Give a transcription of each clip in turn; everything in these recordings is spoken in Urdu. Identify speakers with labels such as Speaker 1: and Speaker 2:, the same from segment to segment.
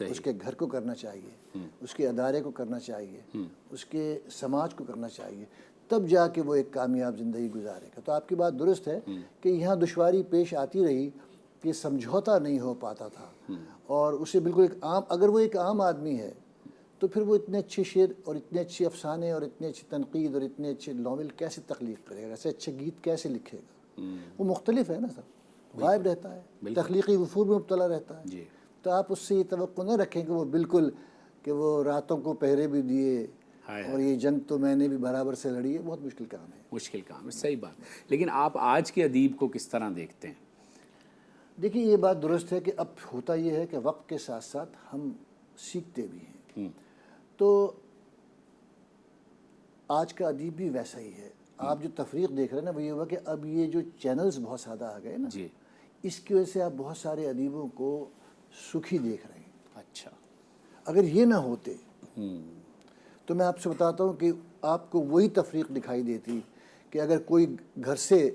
Speaker 1: اس کے گھر کو کرنا چاہیے، اس کے ادارے کو کرنا چاہیے، اس کے سماج کو کرنا چاہیے، تب جا کے وہ ایک کامیاب زندگی گزارے گا۔ تو آپ کی بات درست ہے کہ یہاں دشواری پیش آتی رہی کہ سمجھوتا نہیں ہو پاتا تھا، اور اسے بالکل ایک عام، اگر وہ ایک عام آدمی ہے تو پھر وہ اتنے اچھے شعر اور اتنے اچھے افسانے اور اتنے اچھی تنقید اور اتنے اچھے ناول کیسے تخلیق کرے گا، ایسے اچھے گیت کیسے لکھے گا؟ وہ مختلف ہے نا سر، غائب رہتا ہے، تخلیقی وفور میں مبتلا رہتا ہے۔ تو آپ اس سے یہ توقع نہ رکھیں کہ وہ بالکل، کہ وہ راتوں کو پہرے بھی دیے اور یہ جنگ تو میں نے بھی برابر سے لڑی ہے، بہت مشکل کام ہے۔
Speaker 2: مشکل کام ہے، صحیح بات۔ لیکن آپ آج کے ادیب کو کس طرح دیکھتے ہیں؟
Speaker 1: دیکھیے یہ بات درست ہے کہ اب ہوتا یہ ہے کہ وقت کے ساتھ ساتھ ہم سیکھتے بھی ہیں، تو آج کا ادیب بھی ویسا ہی ہے۔ آپ جو تفریق دیکھ رہے ہیں نا، وہ یہ ہوا کہ اب یہ جو چینلز بہت زیادہ آ گئے نا، اس کی وجہ سے آپ بہت سارے ادیبوں کو سکھی دیکھ رہے ہیں۔
Speaker 2: اچھا،
Speaker 1: اگر یہ نہ ہوتے تو میں آپ سے بتاتا ہوں کہ آپ کو وہی تفریق دکھائی دیتی کہ اگر کوئی گھر سے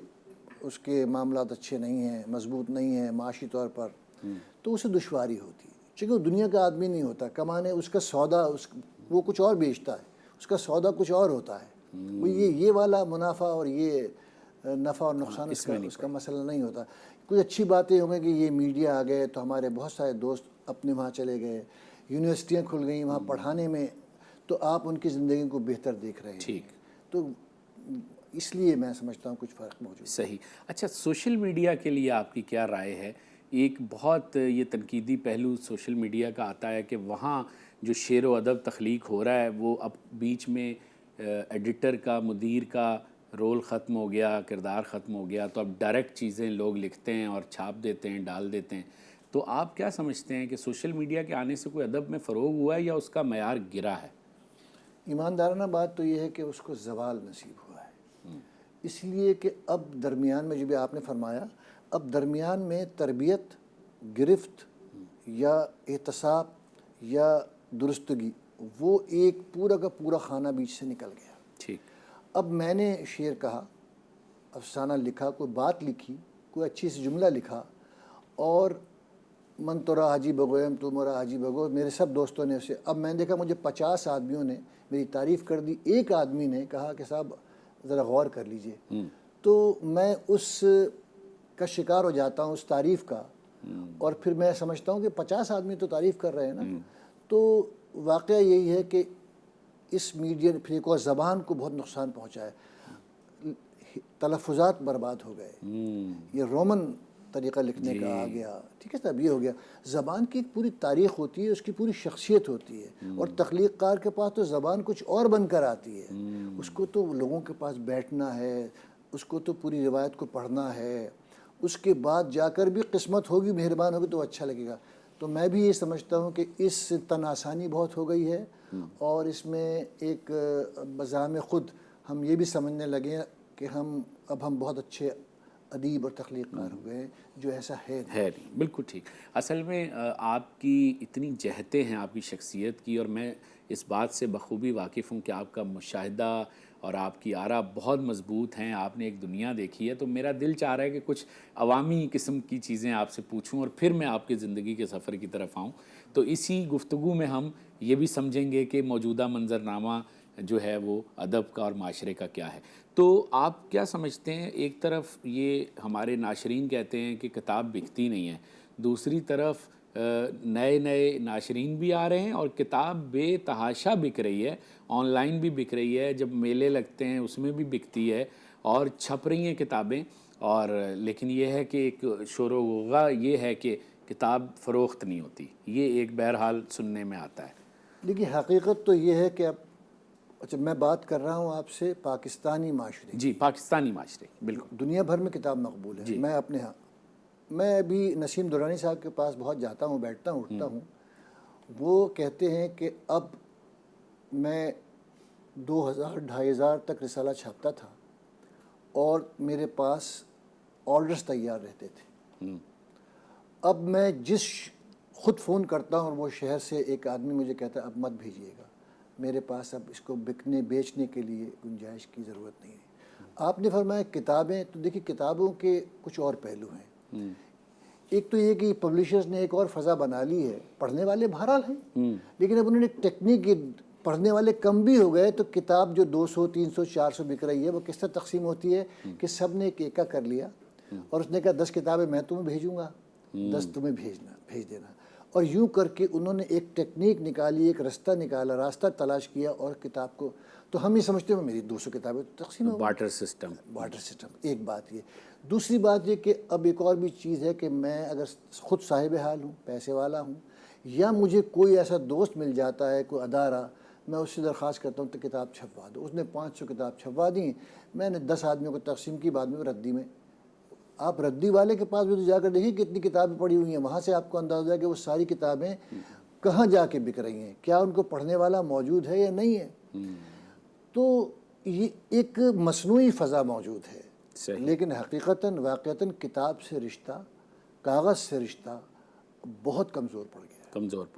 Speaker 1: اس کے معاملات اچھے نہیں ہیں، مضبوط نہیں ہیں معاشی طور پر، تو اسے دشواری ہوتی، چونکہ وہ دنیا کا آدمی نہیں ہوتا، کمانے اس کا سودا، وہ کچھ اور بیچتا ہے، اس کا سودا کچھ اور ہوتا ہے، وہ یہ والا منافع اور یہ نفع اور نقصان اس کا مسئلہ نہیں ہوتا۔ کچھ اچھی باتیں ہوں گی کہ یہ میڈیا آ گئے تو ہمارے بہت سارے دوست اپنے وہاں چلے گئے، یونیورسٹیاں کھل گئیں وہاں پڑھانے میں، تو آپ ان کی زندگی کو بہتر دیکھ رہے ہیں، تو اس لیے میں سمجھتا ہوں کچھ فرق موجود ہے۔
Speaker 2: صحیح۔ اچھا، سوشل میڈیا کے لیے آپ کی کیا رائے ہے؟ ایک بہت یہ تنقیدی پہلو سوشل میڈیا کا آتا ہے کہ وہاں جو شعر و ادب تخلیق ہو رہا ہے وہ اب بیچ میں ایڈیٹر کا، مدیر کا رول ختم ہو گیا، کردار ختم ہو گیا، تو اب ڈائریکٹ چیزیں لوگ لکھتے ہیں اور چھاپ دیتے ہیں، ڈال دیتے ہیں۔ تو آپ کیا سمجھتے ہیں کہ سوشل میڈیا کے آنے سے کوئی ادب میں فروغ ہوا ہے یا اس کا معیار گرا ہے؟
Speaker 1: ایماندارانہ بات تو یہ ہے کہ اس کو زوال نصیب ہوا ہے، اس لیے کہ اب درمیان میں جو بھی آپ نے فرمایا، اب درمیان میں تربیت، گرفت یا احتساب یا درستگی، وہ ایک پورا کا پورا خانہ بیچ سے نکل گیا۔
Speaker 2: ٹھیک۔
Speaker 1: اب میں نے شعر کہا، افسانہ لکھا، کوئی بات لکھی، کوئی اچھی سی جملہ لکھا، اور من تورا حاجی بگویم تو مرا حاجی بگو، میرے سب دوستوں نے اسے، اب میں نے دیکھا مجھے 50 آدمیوں نے میری تعریف کر دی، ایک آدمی نے کہا کہ صاحب ذرا غور کر لیجئے، تو میں اس کا شکار ہو جاتا ہوں، اس تعریف کا، اور پھر میں سمجھتا ہوں کہ 50 آدمی تو تعریف کر رہے ہیں نا، تو واقعہ یہی ہے کہ اس میڈیا نے پھر ایک اور زبان کو بہت نقصان پہنچا ہے، تلفظات برباد ہو گئے، یہ رومن طریقہ لکھنے کا آ گیا، ٹھیک ہے صاحب، یہ ہو گیا۔ زبان کی ایک پوری تاریخ ہوتی ہے، اس کی پوری شخصیت ہوتی ہے، اور تخلیق کار کے پاس تو زبان کچھ اور بن کر آتی ہے، اس کو تو لوگوں کے پاس بیٹھنا ہے، اس کو تو پوری روایت کو پڑھنا ہے، اس کے بعد جا کر بھی قسمت ہوگی، مہربان ہوگی تو اچھا لگے گا۔ تو میں بھی یہ سمجھتا ہوں کہ اس تن آسانی بہت ہو گئی ہے، اور اس میں ایک بذام خود ہم یہ بھی سمجھنے لگے کہ اب ہم بہت اچھے ادیب اور تخلیق کار ہو گئے، جو ایسا ہے
Speaker 2: نہیں۔ بالکل ٹھیک۔ اصل میں آپ کی اتنی جہتیں ہیں آپ کی شخصیت کی، اور میں اس بات سے بخوبی واقف ہوں کہ آپ کا مشاہدہ اور آپ کی آراء بہت مضبوط ہیں، آپ نے ایک دنیا دیکھی ہے، تو میرا دل چاہ رہا ہے کہ کچھ عوامی قسم کی چیزیں آپ سے پوچھوں اور پھر میں آپ کے زندگی کے سفر کی طرف آؤں۔ تو اسی گفتگو میں ہم یہ بھی سمجھیں گے کہ موجودہ منظرنامہ جو ہے وہ ادب کا اور معاشرے کا کیا ہے۔ تو آپ کیا سمجھتے ہیں، ایک طرف یہ ہمارے ناشرین کہتے ہیں کہ کتاب بکتی نہیں ہے، دوسری طرف نئے نئے ناشرین بھی آ رہے ہیں اور کتاب بے تحاشا بک رہی ہے، آن لائن بھی بک رہی ہے، جب میلے لگتے ہیں اس میں بھی بکتی ہے اور چھپ رہی ہیں کتابیں، اور لیکن یہ ہے کہ ایک شور و غوغا یہ ہے کہ کتاب فروخت نہیں ہوتی، یہ ایک بہرحال سننے میں آتا ہے۔
Speaker 1: دیکھیے حقیقت تو یہ ہے کہ اب اچھا میں بات کر رہا ہوں آپ سے پاکستانی معاشرے،
Speaker 2: جی، پاکستانی معاشرے، بالکل۔
Speaker 1: دنیا بھر میں کتاب مقبول ہے، میں اپنے ہاں، میں ابھی نسیم درانی صاحب کے پاس بہت جاتا ہوں، بیٹھتا ہوں، اٹھتا ہوں، وہ کہتے ہیں کہ اب میں 2000 2500 تک رسالہ چھاپتا تھا اور میرے پاس آرڈرز تیار رہتے تھے، اب میں خود فون کرتا ہوں اور وہ شہر سے ایک آدمی مجھے کہتا ہے اب مت بھیجیے گا، میرے پاس اب اس کو بیچنے کے لیے گنجائش کی ضرورت نہیں ہے۔ آپ نے فرمایا کتابیں، تو دیکھیے کتابوں کے کچھ اور پہلو ہیں، ایک تو یہ کہ پبلشرز نے ایک اور فضا بنا لی ہے، پڑھنے والے بہرحال ہیں، لیکن اب انہوں نے ایک ٹیکنیک، پڑھنے والے کم بھی ہو گئے تو کتاب جو 200 300 400 بک رہی ہے وہ کس طرح تقسیم ہوتی ہے کہ سب نے ایک ایکا کر لیا اور اس نے کہا 10 کتابیں میں تمہیں بھیجوں گا، 10 تمہیں بھیج دینا، اور یوں کر کے انہوں نے ایک ٹیکنیک نکالی، ایک راستہ تلاش کیا اور کتاب کو، تو ہم یہ سمجھتے ہیں میری 200 کتابیں تقسیم ہو،
Speaker 2: بارٹر سسٹم،
Speaker 1: ایک بات یہ۔ دوسری بات یہ کہ اب ایک اور بھی چیز ہے کہ میں اگر خود صاحب حال ہوں، پیسے والا ہوں، یا مجھے کوئی ایسا دوست مل جاتا ہے، کوئی ادارہ، میں اس سے درخواست کرتا ہوں تو کتاب چھپوا دو، اس نے 500 کتاب چھپوا دیں، میں نے 10 آدمیوں کو تقسیم کی، بعد میں ردی میں، آپ ردی والے کے پاس بھی تو جا کر دیکھیں کتنی کتابیں پڑھی ہوئی ہیں، وہاں سے آپ کو اندازہ ہے کہ وہ ساری کتابیں کہاں جا کے بک رہی ہیں، کیا ان کو پڑھنے والا موجود ہے یا نہیں ہے۔ تو یہ ایک مصنوعی فضا موجود ہے، لیکن حقیقتاً واقعتاً کتاب سے رشتہ، کاغذ سے رشتہ بہت کمزور پڑ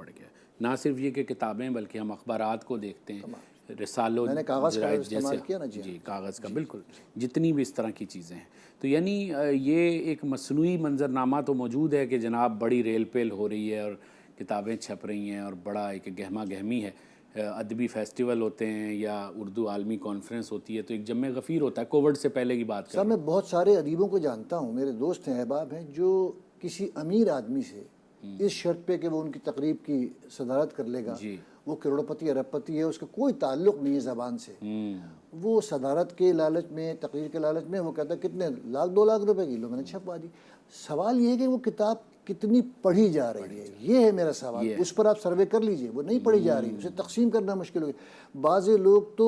Speaker 1: گیا۔
Speaker 2: نہ صرف یہ کہ کتابیں بلکہ ہم اخبارات کو دیکھتے ہیں، رسالوں،
Speaker 1: میں نے کاغذ کا
Speaker 2: جرائد
Speaker 1: استعمال کیا نا،
Speaker 2: جی کاغذ کا، بالکل، جتنی بھی اس طرح کی چیزیں ہیں، تو یعنی یہ ایک مصنوعی منظرنامہ تو موجود ہے کہ جناب بڑی ریل پیل ہو رہی ہے اور کتابیں چھپ رہی ہیں اور بڑا ایک گہما گہمی ہے، ادبی فیسٹیول ہوتے ہیں یا اردو عالمی کانفرنس ہوتی ہے تو ایک جمع غفیر ہوتا ہے، کووڈ سے پہلے کی بات
Speaker 1: صاحب میں بہت سارے ادیبوں کو جانتا ہوں، میرے دوست ہیں، احباب ہیں، جو کسی امیر آدمی سے اس شرط پہ کہ وہ ان کی تقریب کی صدارت کر لے گا، وہ کروڑ پتی ارب پتی ہے، اس کا کوئی تعلق نہیں ہے زبان سے، وہ صدارت کے لالچ میں، تقریر کے لالچ میں، وہ کہتا ہے کتنے لاکھ 2 لاکھ روپے کی، میں نے چھپوا دی۔ سوال یہ ہے کہ وہ کتاب کتنی پڑھی جا رہی ہے، یہ ہے میرا سوال، اس پر آپ سروے کر لیجئے، وہ نہیں پڑھی جا رہی، اسے تقسیم کرنا مشکل ہو گیا۔ بعض لوگ تو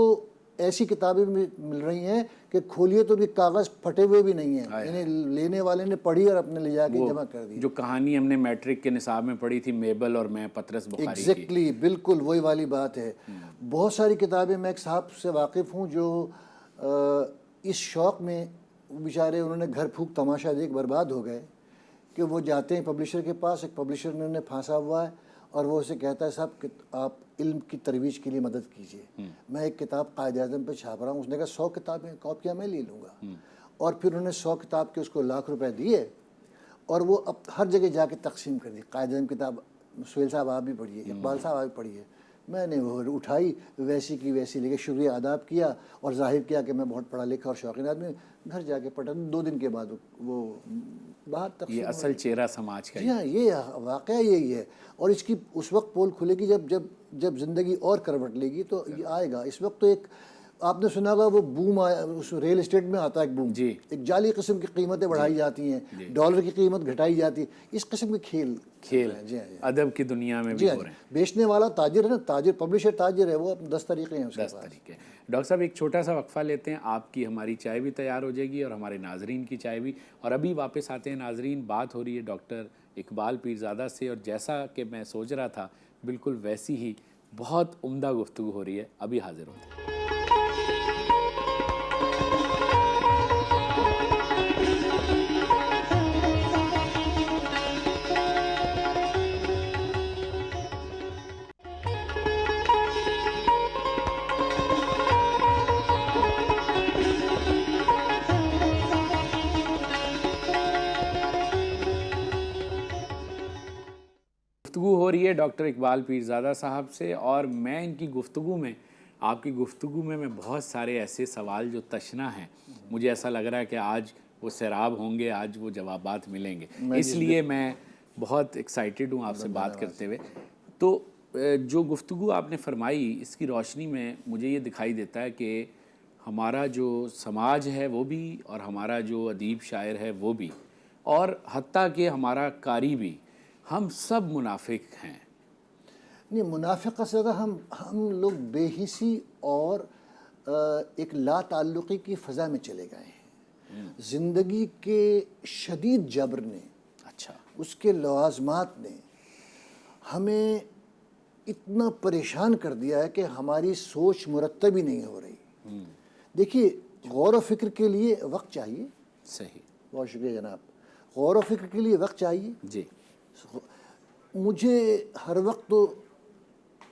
Speaker 1: ایسی کتابیں مل رہی ہیں کہ کھولیے تو بھی کاغذ پھٹے ہوئے بھی نہیں ہیں، یعنی لینے والے نے پڑھی اور اپنے لے جا کے جمع کر دی۔
Speaker 2: جو کہانی ہم نے میٹرک کے نصاب میں پڑھی تھی، میبل اور میں، پطرس بخاری کی،
Speaker 1: ایگزیکٹلی، بالکل وہی والی بات ہے۔ بہت ساری کتابیں، میں ایک صاحب سے واقف ہوں جو اس شوق میں بیچارے، انہوں نے گھر پھونک تماشا دیکھ برباد ہو گئے، کہ وہ جاتے ہیں پبلشر کے پاس، ایک پبلشر نے انہیں پھانسا ہوا ہے اور وہ اسے کہتا ہے صاحب آپ علم کی ترویج کے لیے مدد کیجئے، میں ایک کتاب قائد اعظم پہ چھاپ رہا ہوں، اس نے کہا 100 کتابیں کاپیاں میں لے لوں گا، اور پھر انہوں نے 100 کتاب کے اس کو لاکھ روپے دیے اور وہ اب ہر جگہ جا کے تقسیم کر دی۔ قائد اعظم کتاب سہیل صاحب آپ بھی پڑھیے، اقبال صاحب آپ بھی پڑھیے، میں نے وہ اٹھائی ویسی کی ویسی لے کے شکریہ آداب کیا اور ظاہر کیا کہ میں بہت پڑھا لکھا اور شوقین آدمی، گھر جا کے پڑھا، 2 دن کے بعد وہ باہر تقسیم۔
Speaker 2: یہ اصل چہرہ سماج کا،
Speaker 1: جی ہاں، یہ واقعہ یہی ہے، اور اس کی اس وقت پول کھلے گی جب زندگی اور کروٹ لے گی تو یہ آئے گا۔ اس وقت تو ایک آپ نے سنا ہوگا وہ بوم آیا، اس ریل اسٹیٹ میں آتا ہے ایک بوم، ایک جعلی قسم کی قیمتیں بڑھائی جاتی ہیں، ڈالر کی قیمت گھٹائی جاتی ہے، اس قسم کے کھیل
Speaker 2: ادب کی دنیا میں بھی ہو رہے ہیں۔
Speaker 1: بیچنے والا تاجر ہے نا، تاجر پبلشر تاجر ہے، وہ 10 طریقے ہیں اس کے پاس۔
Speaker 2: 10 طریقے۔ ڈاکٹر صاحب ایک چھوٹا سا وقفہ لیتے ہیں، آپ کی ہماری چائے بھی تیار ہو جائے گی اور ہمارے ناظرین کی چائے بھی، اور ابھی واپس آتے ہیں ناظرین۔ بات ہو رہی ہے ڈاکٹر اقبال پیرزادہ سے، اور جیسا کہ میں سوچ رہا تھا بالکل ویسی ہی بہت عمدہ گفتگو ہو رہی ہے، ابھی حاضر ہوتے ہیں۔ گفتگو ہو رہی ہے ڈاکٹر اقبال پیرزادہ صاحب سے، اور میں ان کی گفتگو میں، آپ کی گفتگو میں بہت سارے ایسے سوال جو تشنا ہیں، مجھے ایسا لگ رہا ہے کہ آج وہ سیراب ہوں گے، آج وہ جوابات ملیں گے، اس لیے میں بہت ایکسائٹیڈ ہوں آپ سے بات کرتے ہوئے۔ تو جو گفتگو آپ نے فرمائی، اس کی روشنی میں مجھے یہ دکھائی دیتا ہے کہ ہمارا جو سماج ہے وہ بھی، اور ہمارا جو ادیب شاعر ہے وہ بھی، اور حتیٰ کہ ہمارا قاری بھی، ہم سب منافق ہیں۔
Speaker 1: نہیں، منافق سے زیادہ ہم لوگ بے حسی اور ایک لا تعلقی کی فضا میں چلے گئے ہیں۔ زندگی کے شدید جبر نے، اس کے لوازمات نے ہمیں اتنا پریشان کر دیا ہے کہ ہماری سوچ مرتب ہی نہیں ہو رہی۔ دیکھیے، غور و فکر کے لیے وقت چاہیے۔
Speaker 2: صحیح،
Speaker 1: بہت شکریہ جناب۔ غور و فکر کے لیے وقت چاہیے۔
Speaker 2: جی،
Speaker 1: مجھے ہر وقت تو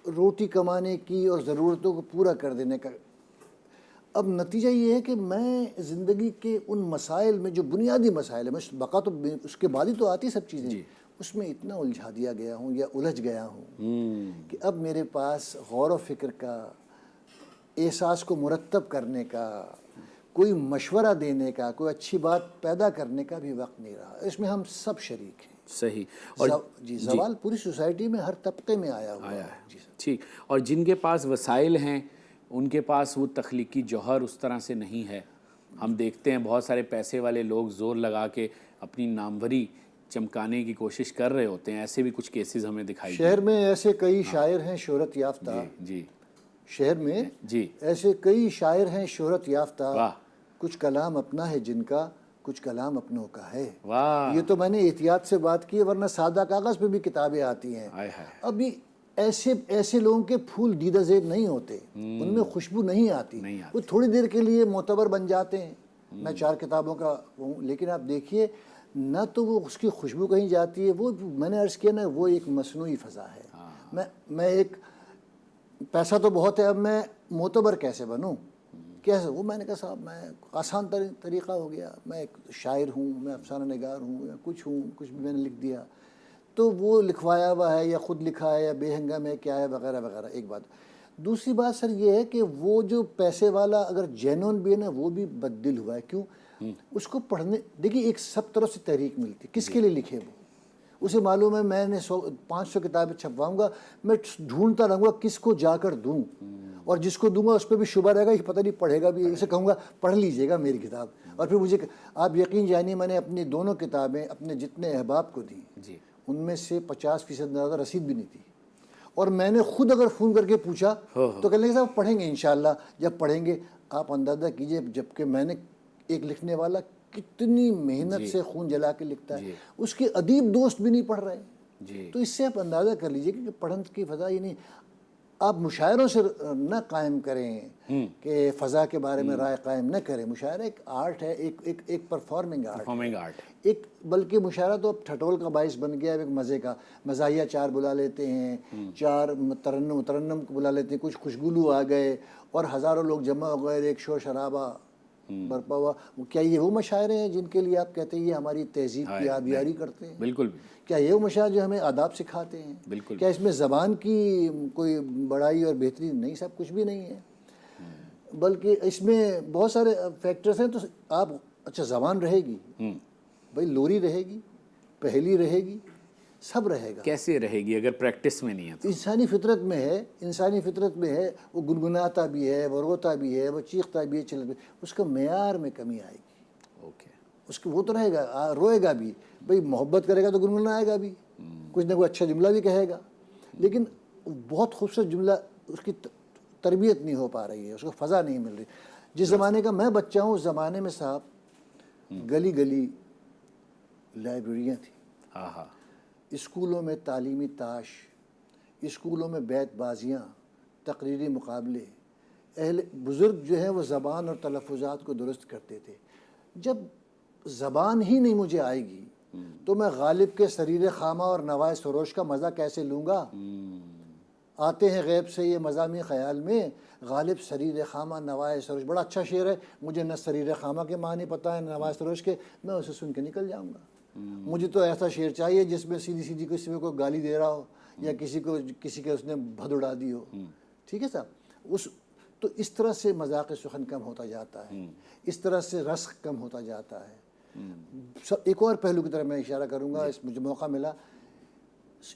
Speaker 1: روٹی کمانے کی اور ضرورتوں کو پورا کر دینے کا، اب نتیجہ یہ ہے کہ میں زندگی کے ان مسائل میں جو بنیادی مسائل ہیں، میں بقا تو اس کے بعد ہی تو آتی سب چیزیں، اس میں اتنا الجھا دیا گیا ہوں یا الجھ گیا ہوں کہ اب میرے پاس غور و فکر کا، احساس کو مرتب کرنے کا، کوئی مشورہ دینے کا، کوئی اچھی بات پیدا کرنے کا بھی وقت نہیں رہا۔ اس میں ہم سب شریک ہیں۔
Speaker 2: صحیح۔ اور
Speaker 1: جی، زوال پوری سوسائٹی میں ہر طبقے میں آیا ہوا ہے۔ جی
Speaker 2: ٹھیک، اور جن کے پاس وسائل ہیں ان کے پاس وہ تخلیقی جوہر اس طرح سے نہیں ہے۔ ہم دیکھتے ہیں بہت سارے پیسے والے لوگ زور لگا کے اپنی ناموری چمکانے کی کوشش کر رہے ہوتے ہیں، ایسے بھی کچھ کیسز ہمیں دکھائی
Speaker 1: شہر میں ایسے کئی شاعر ہیں شہرت یافتہ،
Speaker 2: جی
Speaker 1: شہر میں
Speaker 2: جی
Speaker 1: ایسے کئی شاعر ہیں شہرت یافتہ،
Speaker 2: واہ
Speaker 1: کچھ کلام اپنا ہے جن کا، کچھ کلام اپنوں کا ہے۔
Speaker 2: واہ،
Speaker 1: یہ تو میں نے احتیاط سے بات کی ہے، ورنہ سادہ کاغذ پہ بھی کتابیں آتی ہیں۔
Speaker 2: ہائے ہائے،
Speaker 1: ابھی ایسے لوگوں کے پھول دیدہ زیب نہیں ہوتے، ان میں خوشبو نہیں آتی، وہ تھوڑی دیر کے لیے معتبر بن جاتے ہیں۔ میں 4 کتابوں کا ہوں، لیکن آپ دیکھیے نہ تو وہ اس کی خوشبو کہیں جاتی ہے، وہ میں نے عرض کیا نا، وہ ایک مصنوعی فضا ہے۔ میں ایک پیسہ تو بہت ہے، اب میں معتبر کیسے بنوں، کیسے؟ وہ میں نے کہا صاحب میں آسان طریقہ ہو گیا، میں ایک شاعر ہوں، میں افسانہ نگار ہوں، یا کچھ ہوں، کچھ بھی میں نے لکھ دیا تو وہ لکھوایا ہوا ہے یا خود لکھا ہے یا بے ہنگم ہے، کیا ہے، وغیرہ وغیرہ۔ ایک بات۔ دوسری بات سر یہ ہے کہ وہ جو پیسے والا اگر جینون بھی ہے نا، وہ بھی بددل ہوا ہے۔ کیوں؟ اس کو پڑھنے، دیکھیے ایک سب طرف سے تحریک ملتی، کس کے لیے لکھے وہ؟ اسے معلوم ہے میں نے 500 کتابیں چھپواؤں گا، میں ڈھونڈتا رہوں گا کس کو جا کر دوں، اور جس کو دوں گا اس پہ بھی شبہ رہے گا کہ پتہ نہیں پڑھے گا بھی، اسے کہوں گا پڑھ لیجئے گا میری کتاب۔ اور پھر مجھے، آپ یقین جانیے، میں نے اپنی دونوں کتابیں اپنے جتنے احباب کو دیں، ان میں سے 50% زیادہ رسید بھی نہیں تھی، اور میں نے خود اگر فون کر کے پوچھا تو کہنے لگے صاحب پڑھیں گے انشاءاللہ، جب پڑھیں گے۔ آپ اندازہ کیجئے، جبکہ میں نے، ایک لکھنے والا کتنی محنت سے خون جلا کے لکھتا ہے، اس کے ادیب دوست بھی نہیں پڑھ رہے، تو اس سے آپ اندازہ کر لیجئے کہ پڑھن کی فضا ہی نہیں۔ آپ مشاعروں سے نہ قائم کریں کہ فضا کے بارے میں رائے قائم نہ کریں۔ مشاعرہ ایک آرٹ ہے، ایک پرفارمنگ آرٹ، ایک، بلکہ مشاعرہ تو اب ٹھٹول کا باعث بن گیا ہے، ایک مزے کا۔ مزاحیہ 4 بلا لیتے ہیں، 4 ترنم کو بلا لیتے ہیں، کچھ خوشگلو آ گئے اور ہزاروں لوگ جمع ہو گئے، ایک شور شرابہ برپا ہوا۔ کیا یہ وہ مشاعرے ہیں جن کے لیے آپ کہتے ہیں یہ ہماری تہذیب کی آبیاری کرتے ہیں؟
Speaker 2: بالکل۔
Speaker 1: کیا یہ وہ مشاعرے جو ہمیں آداب سکھاتے ہیں؟
Speaker 2: بالکل۔
Speaker 1: کیا اس میں زبان کی کوئی بڑائی اور بہتری نہیں؟ سب کچھ بھی نہیں ہے، بلکہ اس میں بہت سارے فیکٹرز ہیں۔ تو آپ، اچھا زبان رہے گی بھائی، لوری رہے گی، پہلی رہے گی، سب رہے گا۔
Speaker 2: کیسے رہے گی اگر پریکٹس میں نہیں ہے تو؟
Speaker 1: انسانی فطرت میں ہے، انسانی فطرت میں ہے، وہ گنگناتا بھی ہے، وہ روتا بھی ہے، وہ چیختا بھی ہے، چل بھی، اس کا معیار میں کمی آئے گی۔
Speaker 2: اوکے،
Speaker 1: اس کو وہ تو رہے گا، روئے گا بھی بھئی، محبت کرے گا تو گنگنائے گا بھی، کچھ نہ کوئی اچھا جملہ بھی کہے گا، لیکن بہت خوبصورت جملہ، اس کی تربیت نہیں ہو پا رہی ہے، اس کو فضا نہیں مل رہی۔ جس زمانے کا میں بچہ ہوں، اس زمانے میں صاحب گلی گلی لائبریریاں تھیں، اسکولوں میں تعلیمی تاش، اسکولوں میں بیت بازیاں، تقریری مقابلے، اہل بزرگ جو ہیں وہ زبان اور تلفظات کو درست کرتے تھے۔ جب زبان ہی نہیں مجھے آئے گی تو میں غالب کے سریر خامہ اور نوائے سروش کا مزہ کیسے لوں گا؟ آتے ہیں غیب سے یہ مضامین خیال میں، غالب سریر خامہ نوائے سروش، بڑا اچھا شعر ہے، مجھے نہ سریر خامہ کے معنی پتہ ہے نہ نوائے سروش کے، میں اسے سن کے نکل جاؤں گا۔ مجھے تو ایسا شعر چاہیے جس میں سیدھی سیدھی کسی میں کوئی گالی دے رہا ہو، یا کسی کے اس نے بھد اڑا دی ہو، ٹھیک ہے صاحب؟ تو اس طرح سے مذاق سخن کم ہوتا جاتا ہے، اس طرح سے رسق کم ہوتا جاتا ہے۔ ایک اور پہلو کی طرف میں اشارہ کروں گا، اس مجھے موقع ملا،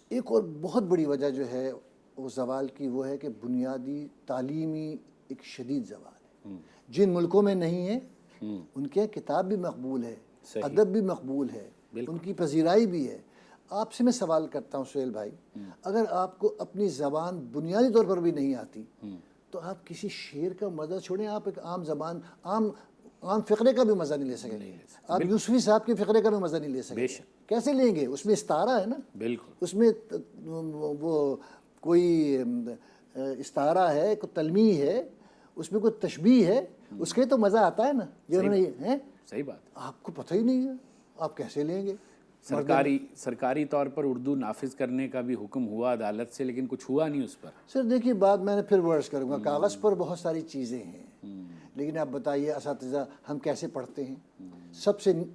Speaker 1: ایک اور بہت بڑی وجہ جو ہے وہ زوال کی، وہ ہے کہ بنیادی تعلیمی ایک شدید زوال ہے۔ جن ملکوں میں نہیں ہے ان کے کتاب بھی مقبول ہے، ادب بھی مقبول ہے، ان کی پذیرائی بھی ہے۔ آپ سے میں سوال کرتا ہوں سہیل بھائی، اگر آپ کو اپنی زبان بنیادی طور پر بھی نہیں آتی تو آپ کسی شعر کا مزہ چھوڑیں، آپ ایک عام زبان، عام فقرے کا بھی مزہ نہیں لے سکیں گے۔ آپ یوسفی صاحب کے فقرے کا بھی مزہ نہیں لے سکیں گے، کیسے لیں گے؟ اس میں استعارہ ہے نا،
Speaker 2: بالکل، اس
Speaker 1: میں وہ کوئی استعارہ ہے، کوئی تلمیح ہے، اس میں کوئی تشبیہ ہے، اس کے تو مزہ آتا ہے نا، جو انہوں نے،
Speaker 2: صحیح بات،
Speaker 1: آپ کو پتہ ہی نہیں ہے، آپ کیسے لیں گے؟
Speaker 2: سرکاری طور پر اردو نافذ کرنے کا بھی حکم ہوا عدالت سے، لیکن کچھ ہوا نہیں اس پر۔
Speaker 1: سر دیکھیے، بات میں نے پھر ورس کروں گا، کاغذ پر بہت ساری چیزیں ہیں، لیکن آپ بتائیے اساتذہ ہم کیسے پڑھتے ہیں؟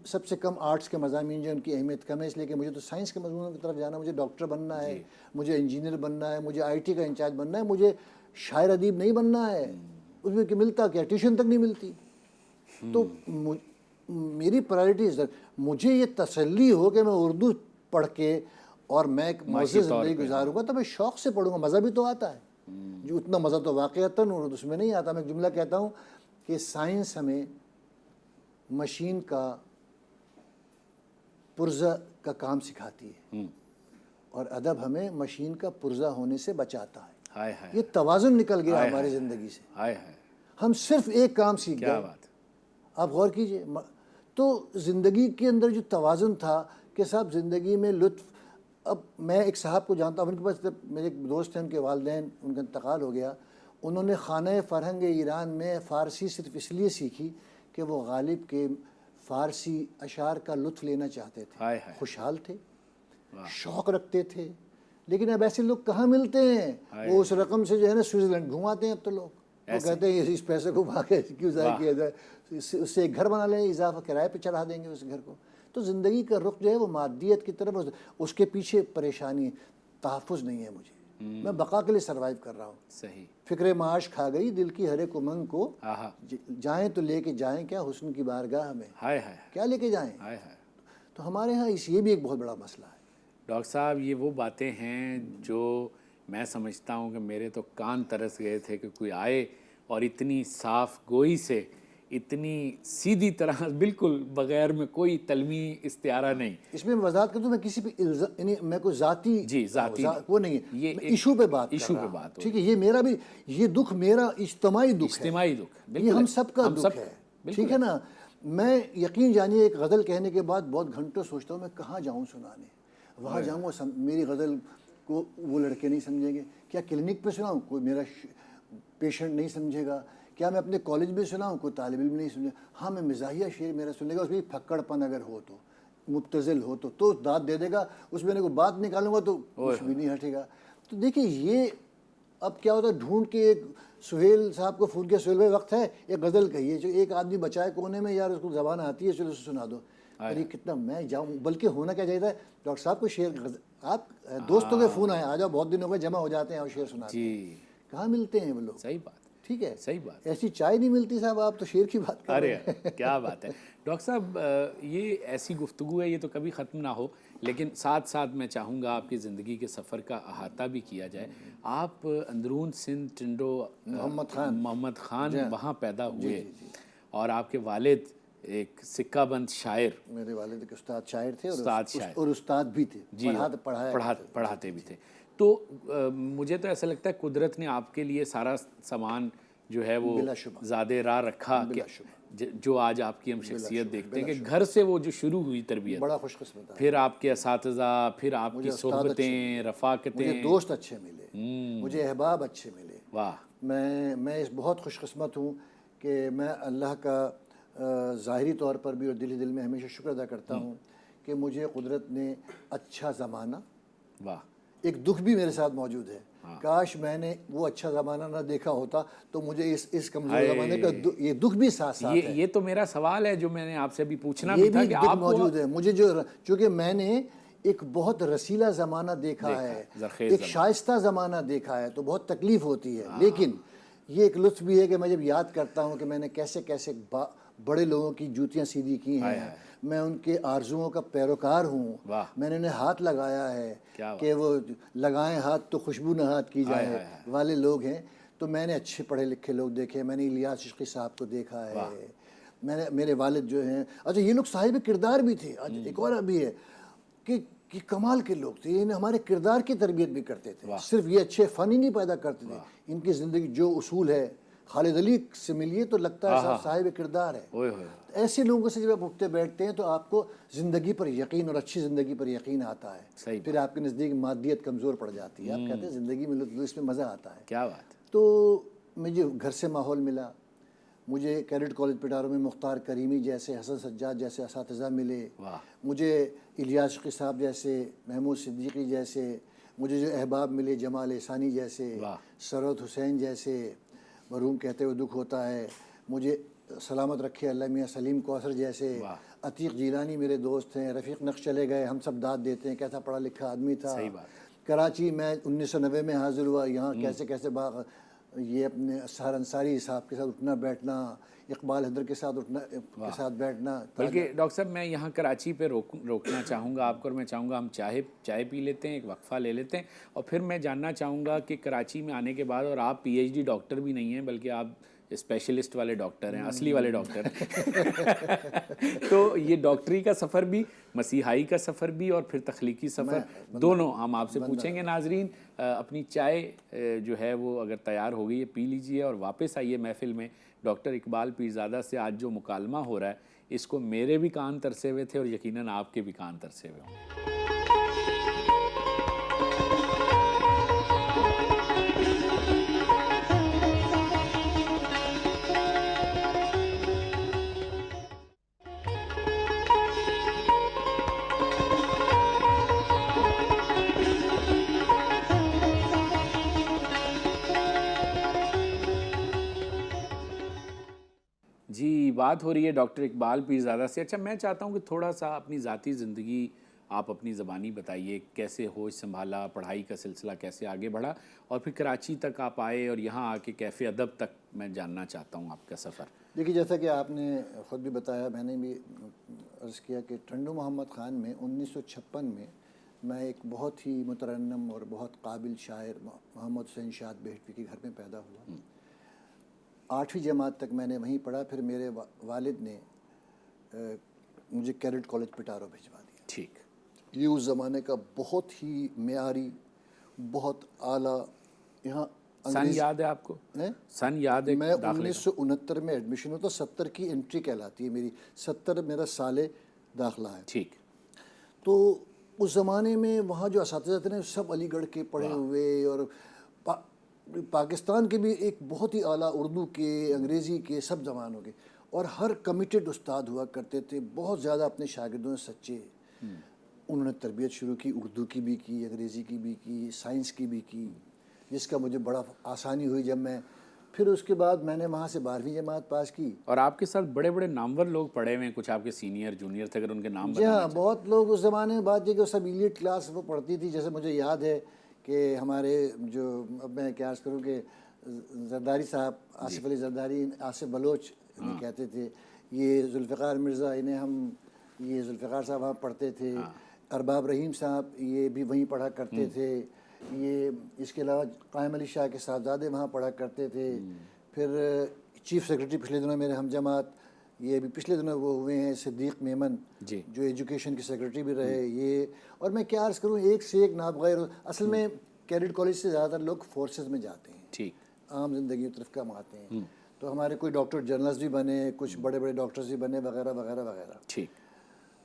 Speaker 1: سب سے کم آرٹس کے مضامین جو ان کی اہمیت کم ہے، اس لیے کہ مجھے تو سائنس کے مضمونوں کی طرف جانا، مجھے ڈاکٹر بننا ہے، مجھے انجینئر بننا ہے، مجھے آئی ٹی کا انچارج بننا ہے، مجھے شاعر ادیب نہیں بننا ہے۔ اس میں کہ ملتا کیا، ٹیوشن تک نہیں ملتی۔ تو میری پرائرٹی مجھے یہ تسلی ہو کہ میں اردو پڑھ کے اور میں ایک معزز زندگی گزاروں گا تو میں شوق سے پڑھوں گا، مزہ بھی تو آتا ہے، جو اتنا مزہ تو واقعتاً اردو اس میں نہیں آتا۔ میں ایک جملہ کہتا ہوں کہ سائنس ہمیں مشین کا پرزہ کا کام سکھاتی ہے اور ادب ہمیں مشین کا پرزہ ہونے سے بچاتا ہے۔ یہ توازن نکل گیا ہماری زندگی سے، ہم صرف ایک کام سیکھ گئے۔ آپ غور کیجئے، تو زندگی کے اندر جو توازن تھا کہ صاحب زندگی میں لطف، اب میں ایک صاحب کو جانتا ہوں، ان کے پاس میرے ایک دوست ہیں، ان کے والدین، ان کا انتقال ہو گیا، انہوں نے خانہ فرہنگ ایران میں فارسی صرف اس لیے سیکھی کہ وہ غالب کے فارسی اشعار کا لطف لینا چاہتے تھے، خوشحال تھے، شوق رکھتے تھے۔ لیکن اب ایسے لوگ کہاں ملتے ہیں؟ وہ اس رقم سے جو ہے نا سوئٹزرلینڈ گھماتے ہیں اب تو لوگ، وہ کہتے ہیں اس پیسے کو وہاں کیوں ضائع کیا جائے، اس سے ایک گھر بنا لیں، اضافہ کرائے پہ چڑھا دیں گے اس گھر کو۔ تو زندگی کا رخ جو ہے وہ مادیت کی طرف، اس کے پیچھے پریشانی، تحفظ نہیں ہے مجھے، میں بقا کے لیے سروائیو کر رہا ہوں۔
Speaker 2: صحیح۔
Speaker 1: فکر معاش کھا گئی دل کی ہر ایک امنگ کو، جائیں تو لے کے جائیں کیا حسن کی بارگاہ میں، کیا لے کے جائیں؟ تو ہمارے ہاں یہ بھی ایک بہت بڑا مسئلہ ہے۔
Speaker 2: ڈاکٹر صاحب یہ وہ باتیں ہیں جو میں سمجھتا ہوں کہ میرے تو کان ترس گئے تھے کہ کوئی آئے اور اتنی صاف گوئی سے، اتنی سیدھی طرح، بالکل بغیر میں کوئی تلمی استعارہ نہیں۔
Speaker 1: اس میں وضاحت کروں، میں کسی پہ یعنی میں کوئی ذاتی وہ نہیں ہے،
Speaker 2: یہ
Speaker 1: ایشو پہ بات کر رہا ہوں، ٹھیک ہے؟ یہ میرا بھی، یہ دکھ میرا اجتماعی دکھ ہے، یہ ہم سب کا دکھ ہے، ٹھیک ہے نا؟ میں یقین جانیے ایک غزل کہنے کے بعد بہت گھنٹوں سوچتا ہوں میں کہاں جاؤں سنانے، وہاں جاؤں گا میری غزل کو وہ لڑکے نہیں سمجھیں گے، کیا کلینک پہ سناؤں کوئی میرا پیشنٹ نہیں سمجھے گا، کیا میں اپنے کالج میں سناؤں کوئی طالب علم نہیں سمجھے، ہاں میں مزاحیہ شعر میرا سنے گا، اس میں پھکڑ پن اگر ہو تو، مبتذل ہو تو داد دے دے گا، اس میں کوئی بات نکالوں گا تو کچھ بھی نہیں ہٹے گا۔ تو دیکھیے یہ اب کیا ہوتا ہے، ڈھونڈ کے ایک سہیل صاحب کو فون کیا، سہیل بھائی وقت ہے ایک غزل کہیے، جو ایک آدمی بچائے کونے میں، یار اس کو زبان آتی ہے چلو اسے سنا دو، اور یہ کتنا میں جاؤں، بلکہ ہونا کیا چاہیے تھا ڈاکٹر صاحب کو شعر، آپ دوستوں کے فون آئے، آ جاؤ بہت دن ہو گئے، جمع ہو جاتے ہیں اور شعر سناتے ہیں، کہاں ملتے ہیں وہ لوگ؟
Speaker 2: صحیح بات،
Speaker 1: ٹھیک ہے،
Speaker 2: صحیح بات،
Speaker 1: ایسی چائے نہیں ملتی صاحب، آپ تو شعر کی بات کر رہے ہیں۔
Speaker 2: کیا بات ہے ڈاکٹر صاحب، یہ ایسی گفتگو ہے، یہ تو کبھی ختم نہ ہو، لیکن ساتھ ساتھ میں چاہوں گا آپ کی زندگی کے سفر کا احاطہ بھی کیا جائے۔ آپ اندرون سندھ ٹنڈو محمد خان وہاں پیدا ہوئے، اور آپ کے والد ایک سکہ بند شاعر،
Speaker 1: میرے والد ایک استاد شاعر تھے
Speaker 2: استاد
Speaker 1: اور استاد بھی تھے،
Speaker 2: پڑھاتے بھی تھے۔ تو مجھے تو ایسا لگتا ہے قدرت نے آپ کے لیے سارا سامان جو ہے وہ زیادہ راہ رکھا کہ جو آج آپ کی ہم شخصیت دیکھتے ہیں، کہ گھر سے وہ جو شروع ہوئی تربیت،
Speaker 1: بڑا خوش قسمت ہے،
Speaker 2: پھر آپ کے اساتذہ، پھر آپ کی صحبتیں، رفاقتیں،
Speaker 1: مجھے دوست اچھے ملے، مجھے احباب اچھے ملے۔
Speaker 2: واہ،
Speaker 1: میں اس بہت خوش قسمت ہوں کہ میں اللہ کا ظاہری طور پر بھی اور دل ہی دل میں ہمیشہ شکر ادا کرتا ہوں کہ مجھے قدرت نے اچھا زمانہ،
Speaker 2: واہ،
Speaker 1: ایک دکھ بھی میرے ساتھ موجود ہے، کاش میں نے وہ اچھا زمانہ نہ دیکھا ہوتا تو مجھے اس کمزور زمانے کا یہ دکھ بھی ساتھ ساتھ ہے۔
Speaker 2: یہ تو میرا سوال ہے جو میں نے آپ سے ابھی پوچھنا بھی تھا کہ
Speaker 1: آپ موجود ہے مجھے، جو چونکہ میں نے ایک بہت رسیلا زمانہ دیکھا ہے، ایک شائستہ زمانہ دیکھا ہے، تو بہت تکلیف ہوتی ہے، لیکن یہ ایک لطف بھی ہے کہ میں جب یاد کرتا ہوں کہ میں نے کیسے کیسے بڑے لوگوں کی جوتیاں سیدھی کی ہیں، میں ان کے آرزوؤں کا پیروکار ہوں، میں نے انہیں ہاتھ لگایا ہے کہ وہ لگائیں ہاتھ تو خوشبو نہ ہاتھ کی جائے والے لوگ ہیں، تو میں نے اچھے پڑھے لکھے لوگ دیکھے، میں نے الیاس عشقی صاحب کو دیکھا ہے، میں نے میرے والد جو ہیں، اچھا یہ لوگ صاحب کردار بھی تھے، ایک اور بھی ہے کہ کمال کے لوگ تھے، یہ ہمارے کردار کی تربیت بھی کرتے تھے، صرف یہ اچھے فن ہی نہیں پیدا کرتے تھے، ان کی زندگی جو اصول ہے، خالد علی سے ملیے تو لگتا ہے صاحب کردار ہے۔ ایسے لوگوں سے جب آپ اٹھتے بیٹھتے ہیں تو آپ کو زندگی پر یقین اور اچھی زندگی پر یقین آتا ہے، پھر آپ کے نزدیک مادیت کمزور پڑ جاتی ہے، آپ کہتے ہیں زندگی میں لطف، اس میں مزہ آتا ہے۔
Speaker 2: کیا بات ہے۔
Speaker 1: تو مجھے گھر سے ماحول ملا، مجھے کیڈٹ کالج پٹارو میں مختار کریمی جیسے، حسن سجاد جیسے اساتذہ ملے، مجھے الیاس عشقی صاحب جیسے، محمود صدیقی جیسے، مجھے جو احباب ملے، جمال احسانی جیسے، سرورت حسین جیسے، مرحوم کہتے ہوئے دکھ ہوتا ہے، مجھے سلامت رکھے اللہ، میاں سلیم کوثر جیسے، عتیق جیلانی میرے دوست ہیں، رفیق نقش چلے گئے، ہم سب داد دیتے ہیں کیسا پڑھا لکھا آدمی تھا۔
Speaker 2: صحیح بات۔
Speaker 1: کراچی میں 1990 میں حاضر ہوا، یہاں کیسے کیسے یہ اپنے سہار انصاری صاحب کے ساتھ اٹھنا بیٹھنا، اقبال حیدر کے ساتھ اٹھنا کے ساتھ بیٹھنا۔
Speaker 2: بلکہ ڈاکٹر صاحب میں یہاں کراچی پہ روکنا چاہوں گا آپ کو، اور میں چاہوں گا ہم چائے پی لیتے ہیں، ایک وقفہ لے لیتے ہیں، اور پھر میں جاننا چاہوں گا کہ کراچی میں آنے کے بعد، اور آپ پی ایچ ڈی ڈاکٹر بھی نہیں ہیں بلکہ آپ اسپیشلسٹ والے ڈاکٹر ہیں، اصلی والے ڈاکٹر ہیں تو یہ ڈاکٹری کا سفر بھی، مسیحائی کا سفر بھی، اور پھر تخلیقی سفر دونوں ہم آپ سے پوچھیں گے۔ ناظرین اپنی چائے جو ہے وہ اگر تیار ہو گئی ہے پی لیجئے، اور واپس آئیے محفل میں۔ ڈاکٹر اقبال پیرزادہ سے آج جو مکالمہ ہو رہا ہے اس کو میرے بھی کان ترسے ہوئے تھے، اور یقیناً آپ کے بھی کان ترسے ہوئے ہوں گے۔ جی بات ہو رہی ہے ڈاکٹر اقبال پیرزادہ سے۔ اچھا میں چاہتا ہوں کہ تھوڑا سا اپنی ذاتی زندگی آپ اپنی زبانی بتائیے، کیسے ہوش سنبھالا، پڑھائی کا سلسلہ کیسے آگے بڑھا، اور پھر کراچی تک آپ آئے اور یہاں آ کے کیف ادب تک میں جاننا چاہتا ہوں آپ کا سفر۔
Speaker 1: دیکھیے جیسا کہ آپ نے خود بھی بتایا، میں نے بھی عرض کیا کہ ٹھنڈو محمد خان میں 1956 میں ایک بہت ہی مترنم اور بہت قابل شاعر محمد حسین شاد بہشتی کے گھر میں پیدا ہوا۔ 8ویں جماعت تک میں نے وہیں پڑھا، پھر میرے والد نے مجھے کیڈٹ کالج پٹارو بھجوا دیا۔
Speaker 2: ٹھیک۔
Speaker 1: یہ اس زمانے کا بہت ہی معیاری، بہت اعلیٰ، یہاں
Speaker 2: سن یاد ہے آپ کو؟ سن یاد ہے؟
Speaker 1: میں 1969 میں ایڈمیشن ہوتا، 70 کی انٹری کہلاتی ہے میری، 70 میرا سال داخلہ ہے۔
Speaker 2: ٹھیک۔
Speaker 1: تو اس زمانے میں وہاں جو اساتذہ تھے سب علی گڑھ کے پڑھے ہوئے، اور پاکستان کے بھی ایک بہت ہی اعلیٰ اردو کے، انگریزی کے، سب زبانوں کے، اور ہر کمیٹڈ استاد ہوا کرتے تھے، بہت زیادہ اپنے شاگردوں سے سچے۔ انہوں نے تربیت شروع کی، اردو کی بھی کی، انگریزی کی بھی کی، سائنس کی بھی کی، جس کا مجھے بڑا آسانی ہوئی جب میں پھر اس کے بعد میں نے وہاں سے 12ویں جماعت پاس کی۔
Speaker 2: اور آپ کے ساتھ بڑے بڑے نامور لوگ پڑھے ہوئے ہیں، کچھ آپ کے سینئر جونیئر تھے، اگر ان کے نام
Speaker 1: جی ہاں،
Speaker 2: بتانا چاہیں۔
Speaker 1: بہت لوگ اس زمانے میں، بات یہ کہ سب ایلیٹ کلاس وہ پڑھتی تھی، جیسے مجھے یاد ہے کہ ہمارے جو، اب میں کیا عرض کروں کہ زرداری صاحب، آصف علی زرداری، آصف بلوچ انہیں کہتے تھے، یہ ذوالفقار مرزا، انہیں ہم، یہ ذوالفقار صاحب وہاں پڑھتے تھے، ارباب رحیم صاحب یہ بھی وہیں پڑھا کرتے تھے، یہ اس کے علاوہ قائم علی شاہ کے صاحبزادے وہاں پڑھا کرتے تھے۔ پھر چیف سیکرٹری پچھلے دنوں میرے ہم جماعت، یہ بھی پچھلے دنوں وہ ہوئے ہیں، صدیق میمن، جو ایجوکیشن کے سیکرٹری بھی رہے یہ۔ اور میں کیا عرض کروں، ایک سے ایک نابغیر، اصل میں کیڈٹ کالج سے زیادہ تر لوگ فورسز میں جاتے ہیں،
Speaker 2: ٹھیک،
Speaker 1: عام زندگی کی طرف کم آتے ہیں، تو ہمارے کوئی ڈاکٹر جرنلز بھی بنے، کچھ بڑے بڑے ڈاکٹرز بھی بنے، وغیرہ وغیرہ وغیرہ۔
Speaker 2: ٹھیک۔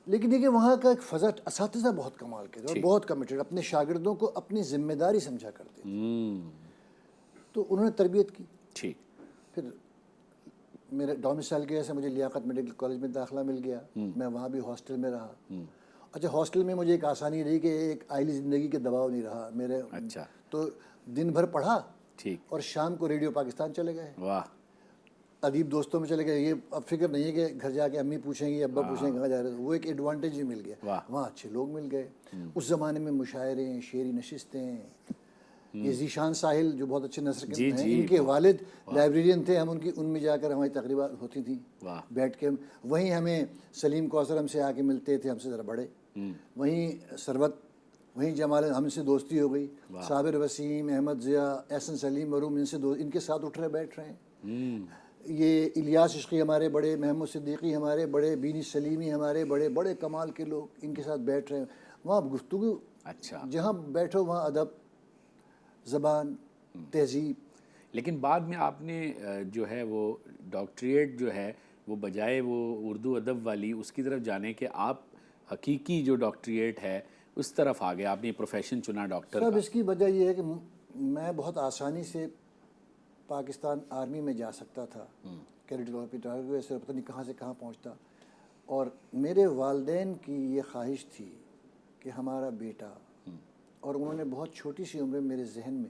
Speaker 1: لیکن دیکھیے وہاں کا ایک فضا، اساتذہ بہت کمال کے تھے اور بہت کمیٹڈ، اپنے شاگردوں کو اپنی ذمہ داری سمجھا کرتے تھے، تو انہوں نے تربیت کی۔
Speaker 2: ٹھیک۔
Speaker 1: پھر میرے ڈومیسائل کی وجہ سے مجھے لیاقت میڈیکل کالج میں داخلہ مل گیا، میں وہاں بھی ہاسٹل میں رہا۔ اچھا ہاسٹل میں مجھے ایک آسانی رہی کہ ایک آئلی زندگی کے دباؤ نہیں رہا میرے،
Speaker 2: اچھا،
Speaker 1: تو دن بھر پڑھا
Speaker 2: ٹھیک،
Speaker 1: اور شام کو ریڈیو پاکستان چلے گئے،
Speaker 2: واہ،
Speaker 1: ادیب دوستوں میں چلے گئے، یہ اب فکر نہیں ہے کہ گھر جا کے امی پوچھیں گی، ابا پوچھیں گے کہاں جا رہے، وہ ایک ایڈوانٹیج ہی مل گیا، وہاں اچھے لوگ مل گئے۔ اس زمانے میں مشاعرے، شعری نشستیں، یہ ذیشان ساحل جو بہت اچھے نثر کے ہیں، ان کے والد لائبریرین تھے، ہم ان میں جا کر ہماری تقریبات ہوتی تھیں بیٹھ کے، وہیں ہمیں سلیم کوثر ہم سے آ کے ملتے تھے، ہم سے ذرا بڑے، وہیں ثروت، وہیں جمال، ہم سے دوستی ہو گئی، صابر وسیم، احمد ضیاء، احسن سلیم مروم، ان کے ساتھ اٹھ رہے بیٹھ رہے ہیں، یہ الیاس عشقی ہمارے بڑے، محمود صدیقی ہمارے بڑے، بینی سلیمی ہمارے بڑے بڑے کمال کے لوگ، ان کے ساتھ بیٹھ رہے ہیں، وہاں گفتگو،
Speaker 2: اچھا،
Speaker 1: جہاں بیٹھو وہاں ادب، زبان، تہذیب۔
Speaker 2: لیکن بعد میں آپ نے جو ہے وہ ڈاکٹریٹ جو ہے وہ بجائے وہ اردو ادب والی اس کی طرف جانے کے، آپ حقیقی جو ڈاکٹریٹ ہے اس طرف آ گئے، آپ نے پروفیشن چنا ڈاکٹر
Speaker 1: سب
Speaker 2: کا۔
Speaker 1: اس کی وجہ یہ ہے کہ میں بہت آسانی سے پاکستان آرمی میں جا سکتا تھا، کیڈٹ کالج سے پتہ نہیں کہاں سے کہاں پہنچتا، اور میرے والدین کی یہ خواہش تھی کہ ہمارا بیٹا، اور انہوں نے بہت چھوٹی سی عمر میں میرے ذہن میں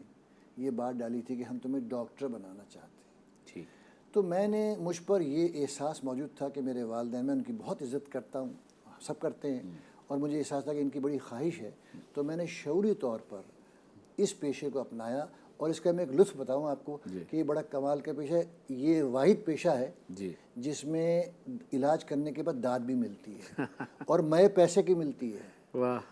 Speaker 1: یہ بات ڈالی تھی کہ ہم تمہیں ڈاکٹر بنانا چاہتے ہیں۔
Speaker 2: ٹھیک۔
Speaker 1: تو میں نے مجھ پر یہ احساس موجود تھا کہ میرے والدین، میں ان کی بہت عزت کرتا ہوں، سب کرتے ہیں، اور مجھے احساس تھا کہ ان کی بڑی خواہش ہے، تو میں نے شعوری طور پر اس پیشے کو اپنایا. اور اس کا میں ایک لطف بتاؤں آپ کو کہ یہ بڑا کمال کا پیشہ ہے. یہ واحد پیشہ ہے جس میں علاج کرنے کے بعد داد بھی ملتی ہے اور میں پیسے کی ملتی ہے.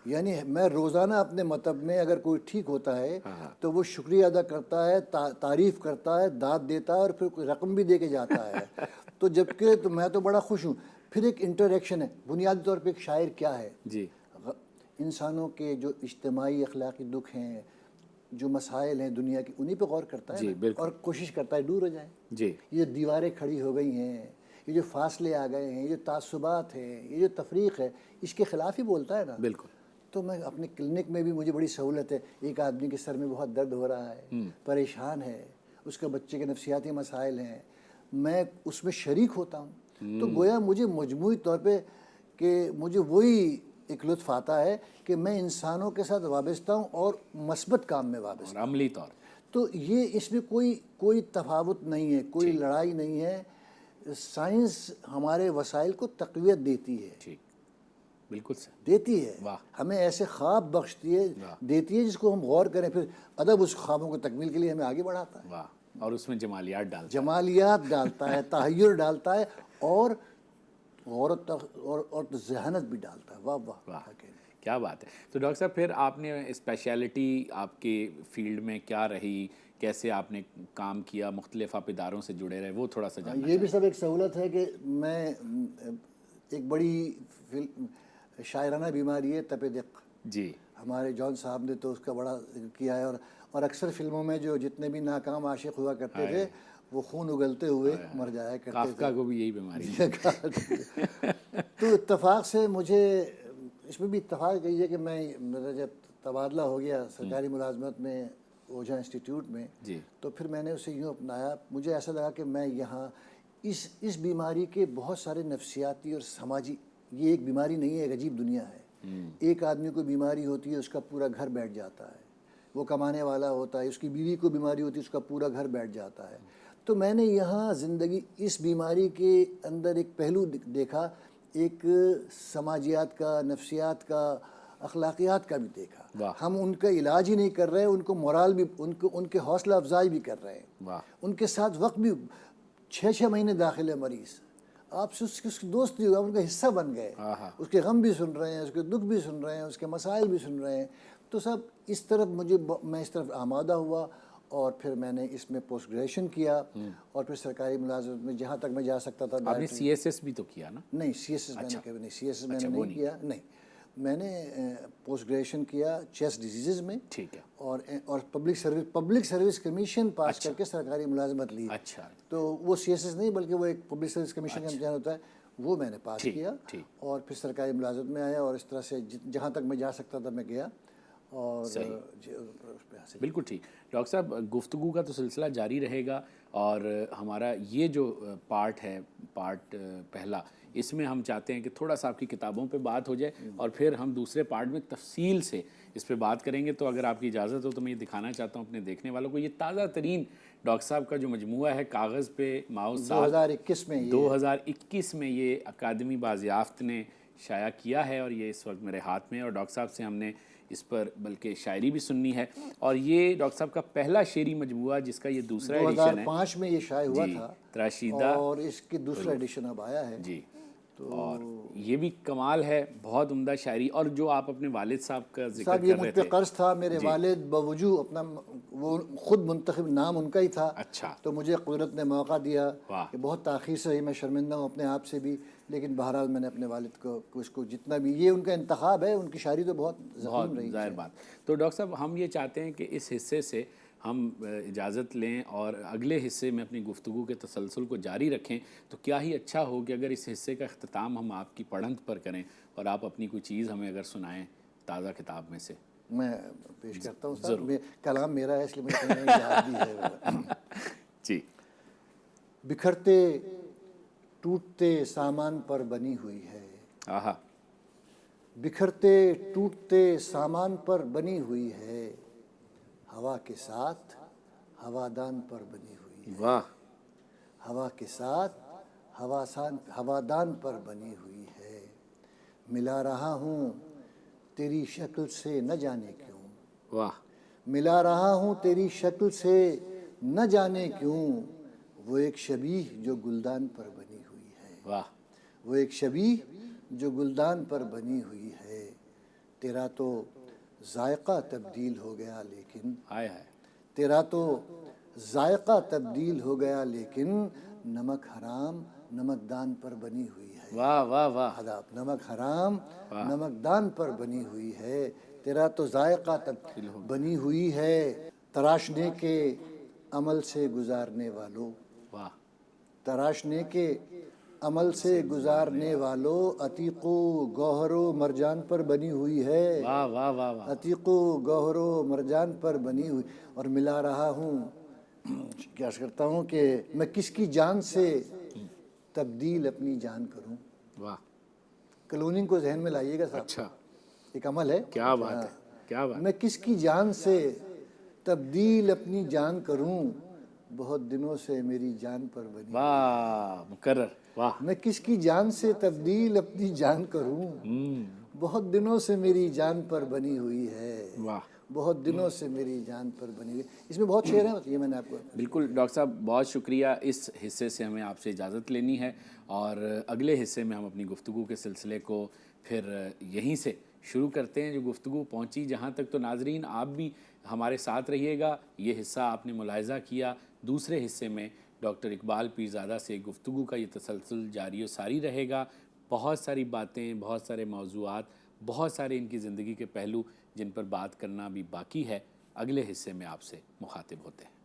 Speaker 1: یعنی میں روزانہ اپنے مطب میں اگر کوئی ٹھیک ہوتا ہے تو وہ شکریہ ادا کرتا ہے، تعریف کرتا ہے، داد دیتا ہے، اور پھر کوئی رقم بھی دے کے جاتا ہے. تو جبکہ تو میں تو بڑا خوش ہوں. پھر ایک انٹریکشن ہے. بنیادی طور پہ ایک شاعر کیا ہے، انسانوں کے جو اجتماعی اخلاقی دکھ ہیں، جو مسائل ہیں دنیا کی، انہی پہ غور کرتا ہے اور کوشش کرتا ہے دور ہو جائے. یہ دیواریں کھڑی ہو گئی ہیں، یہ جو فاصلے آ گئے ہیں، یہ تعصبات ہیں، یہ جو تفریق ہے، اس کے خلاف ہی بولتا ہے نا.
Speaker 2: بالکل.
Speaker 1: تو میں اپنے کلینک میں بھی مجھے بڑی سہولت ہے. ایک آدمی کے سر میں بہت درد ہو رہا ہے، پریشان ہے، اس کے بچے کے نفسیاتی مسائل ہیں، میں اس میں شریک ہوتا ہوں. تو گویا مجھے مجموعی طور پہ کہ مجھے وہی ایک لطف آتا ہے کہ میں انسانوں کے ساتھ وابستہ ہوں اور مثبت کام میں وابستہ ہوں.
Speaker 2: عملی طور.
Speaker 1: تو یہ اس میں کوئی تفاوت نہیں ہے، کوئی لڑائی نہیں ہے. سائنس ہمارے وسائل کو تقویت دیتی ہے.
Speaker 2: بالکل
Speaker 1: دیتی ہے. ہمیں ایسے خواب بخشتی ہے، دیتی ہے جس کو ہم غور کریں. پھر ادب اس خوابوں کو تکمیل کے لیے ہمیں آگے بڑھاتا ہے.
Speaker 2: اور اس میں جمالیات
Speaker 1: ڈالتا ہے، تحیر ڈالتا ہے، اور غورت اور ذہانت بھی ڈالتا ہے. واہ واہ،
Speaker 2: کیا بات ہے. تو ڈاکٹر صاحب پھر آپ نے اسپیشلٹی آپ کے فیلڈ میں کیا رہی، کیسے آپ نے کام کیا، مختلف آپ اداروں سے جڑے رہے، وہ تھوڑا سا جاننا.
Speaker 1: یہ بھی سب ایک سہولت ہے کہ میں ایک بڑی شاعرانہ بیماری ہے تپ دق. ہمارے جان صاحب نے تو اس کا بڑا کیا ہے. اور اکثر فلموں میں جو جتنے بھی ناکام عاشق ہوا کرتے تھے وہ خون اگلتے ہوئے مر جایا کرتے تھے.
Speaker 2: کافکا کو بھی یہی بیماری ہے.
Speaker 1: تو اتفاق سے مجھے اس میں بھی اتفاق یہی ہے کہ میرا جب تبادلہ ہو گیا سرکاری ملازمت میں اوجھا انسٹیٹیوٹ میں، تو پھر میں نے اسے یوں اپنایا. مجھے ایسا لگا کہ میں یہاں اس بیماری کے بہت سارے نفسیاتی اور سماجی، یہ ایک بیماری نہیں ہے، ایک عجیب دنیا ہے. ایک آدمی کو بیماری ہوتی ہے، اس کا پورا گھر بیٹھ جاتا ہے. وہ کمانے والا ہوتا ہے، اس کی بیوی کو بیماری ہوتی ہے، اس کا پورا گھر بیٹھ جاتا ہے. تو میں نے یہاں زندگی اس بیماری کے اندر ایک پہلو دیکھا، ایک سماجیات کا، نفسیات کا، اخلاقیات کا بھی دیکھا. ہم ان کا علاج ہی نہیں کر رہے، ان کو مورال بھی، ان کے حوصلہ افزائی بھی کر رہے ہیں. ان کے ساتھ وقت بھی 6 مہینے داخل ہے مریض، آپ سے اس کی دوستی ہوگا، ان کا حصہ بن گئے. اس کے غم بھی سن رہے ہیں، اس کے دکھ بھی سن رہے ہیں، اس کے مسائل بھی سن رہے ہیں. تو سب اس طرف میں اس طرف آمادہ ہوا. اور پھر میں نے اس میں پوسٹ گریجویشن کیا، اور پھر سرکاری ملازمت میں جہاں تک میں جا سکتا تھا.
Speaker 2: آپ نے سی ایس ایس بھی تو کیا نا؟
Speaker 1: نہیں، سی ایس ایس میں نے کبھی نہیں، سی ایس ایس میں نے نہیں کیا. نہیں، میں نے پوسٹ گریجویشن کیا چیسٹ ڈیزیزز میں.
Speaker 2: ٹھیک ہے.
Speaker 1: اور پبلک سروس کمیشن پاس کر کے سرکاری ملازمت لی.
Speaker 2: اچھا.
Speaker 1: تو وہ سی ایس ایس نہیں بلکہ وہ ایک پبلک سروس کمیشن کا امتحان ہوتا ہے، وہ میں نے پاس کیا. اور پھر سرکاری ملازمت میں آیا، اور اس طرح سے جہاں تک میں جا سکتا تھا میں گیا. اور
Speaker 2: بالکل ٹھیک. ڈاکٹر صاحب گفتگو کا تو سلسلہ جاری رہے گا، اور ہمارا یہ جو پارٹ ہے، پارٹ پہلا، اس میں ہم چاہتے ہیں کہ تھوڑا سا آپ کی کتابوں پہ بات ہو جائے، اور پھر ہم دوسرے پارٹ میں تفصیل سے اس پہ بات کریں گے. تو اگر آپ کی اجازت ہو تو میں یہ دکھانا چاہتا ہوں اپنے دیکھنے والوں کو. یہ تازہ ترین ڈاکٹر صاحب کا جو مجموعہ ہے کاغذ پہ ماؤ سال 2021 میں یہ اکادمی بازیافت نے شائع کیا ہے، اور یہ اس وقت میرے ہاتھ میں ہے. اور ڈاکٹر صاحب سے ہم نے اس پر بلکہ شاعری بھی سننی ہے. اور یہ ڈاکٹر صاحب کا پہلا شعری مجموعہ جس کا یہ دوسرا ایڈیشن ہے.
Speaker 1: 2005 میں یہ شائع ہوا تھا،
Speaker 2: تراشیدہ،
Speaker 1: اور اس کی دوسرا ایڈیشن اب آیا ہے.
Speaker 2: اور یہ بھی کمال ہے، بہت عمدہ شاعری. اور جو آپ اپنے والد صاحب کا ذکر کر رہے تھے،
Speaker 1: یہ مجھ پہ قرض تھا. میرے والد بوجود اپنا، وہ خود منتخب نام ان کا ہی تھا.
Speaker 2: اچھا.
Speaker 1: تو مجھے قدرت نے موقع دیا کہ بہت تاخیر سے ہی، میں شرمندہ ہوں اپنے آپ سے بھی، لیکن بہرحال میں نے اپنے والد کو اس کو جتنا بھی، یہ ان کا انتخاب ہے. ان کی شاعری تو بہت ضخیم رہی.
Speaker 2: ظاہر بات. تو ڈاکٹر صاحب ہم یہ چاہتے ہیں کہ اس حصے سے ہم اجازت لیں اور اگلے حصے میں اپنی گفتگو کے تسلسل کو جاری رکھیں. تو کیا ہی اچھا ہو کہ اگر اس حصے کا اختتام ہم آپ کی پڑھنت پر کریں، اور آپ اپنی کوئی چیز ہمیں اگر سنائیں تازہ کتاب میں سے.
Speaker 1: میں پیش کرتا ہوں صاحب. کلام میرا ہے اس لیے مجھے یاد بھی ہے.
Speaker 2: جی.
Speaker 1: بکھرتے ٹوٹتے سامان پر بنی ہوئی ہے.
Speaker 2: آہا.
Speaker 1: بکھرتے ٹوٹتے سامان پر بنی ہوئی ہے، ہوا کے ساتھ ہوادان پر بنی ہوئی ہے.
Speaker 2: واہ.
Speaker 1: ہوا کے ساتھ ہوادان پر بنی ہوئی ہے، ملا رہا ہوں تیری شکل سے نہ جانے کیوں،
Speaker 2: واہ،
Speaker 1: ملا رہا ہوں تیری شکل سے نہ جانے کیوں، وہ ایک شبیہ جو گلدان پر بنی ہوئی ہے،
Speaker 2: واہ،
Speaker 1: وہ ایک شبیہ جو گلدان پر بنی ہوئی ہے، تیرا تو ذائقہ تبدیل ہو گیا لیکن،
Speaker 2: ہائے ہائے،
Speaker 1: تیرا تو ذائقہ تبدیل ہو گیا لیکن، نمک حرام نمک دان پر بنی ہوئی ہے،
Speaker 2: واہ واہ واہ،
Speaker 1: آداب، نمک حرام نمک دان پر بنی ہوئی ہے، تیرا تو ذائقہ تبدیل بنی ہوئی ہے، تراشنے کے عمل سے گزارنے والوں،
Speaker 2: واہ،
Speaker 1: تراشنے کے عمل سے گزارنے والوں، عتیق و گوہر و مرجان پر بنی ہوئی ہے،
Speaker 2: واہ واہ واہ واہ،
Speaker 1: عتیق و گوہر و مرجان پر بنی ہوئی، اور ملا رہا ہوں، کیا کرتا ہوں کہ میں کس کی جان سے تبدیل اپنی جان کروں،
Speaker 2: واہ،
Speaker 1: کلوننگ کو ذہن میں لائیے گا صاحب،
Speaker 2: اچھا،
Speaker 1: ایک عمل ہے،
Speaker 2: کیا بات ہے، کیا بات،
Speaker 1: میں کس کی جان سے تبدیل اپنی جان کروں، بہت دنوں سے میری جان پر بنی،
Speaker 2: واہ، مکرر، واہ،
Speaker 1: میں کس کی جان سے تبدیل اپنی جان کروں، بہت دنوں سے میری جان پر بنی ہوئی ہے،
Speaker 2: واہ،
Speaker 1: بہت دنوں سے میری جان پر بنی ہوئی، اس میں بہت شعر ہیں، یہ میں نے آپ کو،
Speaker 2: بالکل ڈاکٹر صاحب بہت شکریہ، اس حصے سے ہمیں آپ سے اجازت لینی ہے، اور اگلے حصے میں ہم اپنی گفتگو کے سلسلے کو پھر یہیں سے شروع کرتے ہیں، جو گفتگو پہنچی جہاں تک، تو ناظرین آپ بھی ہمارے ساتھ رہیے گا، یہ حصہ آپ نے ملاحظہ کیا، دوسرے حصے میں ڈاکٹر اقبال پیرزادہ سے گفتگو کا یہ تسلسل جاری و ساری رہے گا، بہت ساری باتیں، بہت سارے موضوعات، بہت سارے ان کی زندگی کے پہلو جن پر بات کرنا بھی باقی ہے، اگلے حصے میں آپ سے مخاطب ہوتے ہیں۔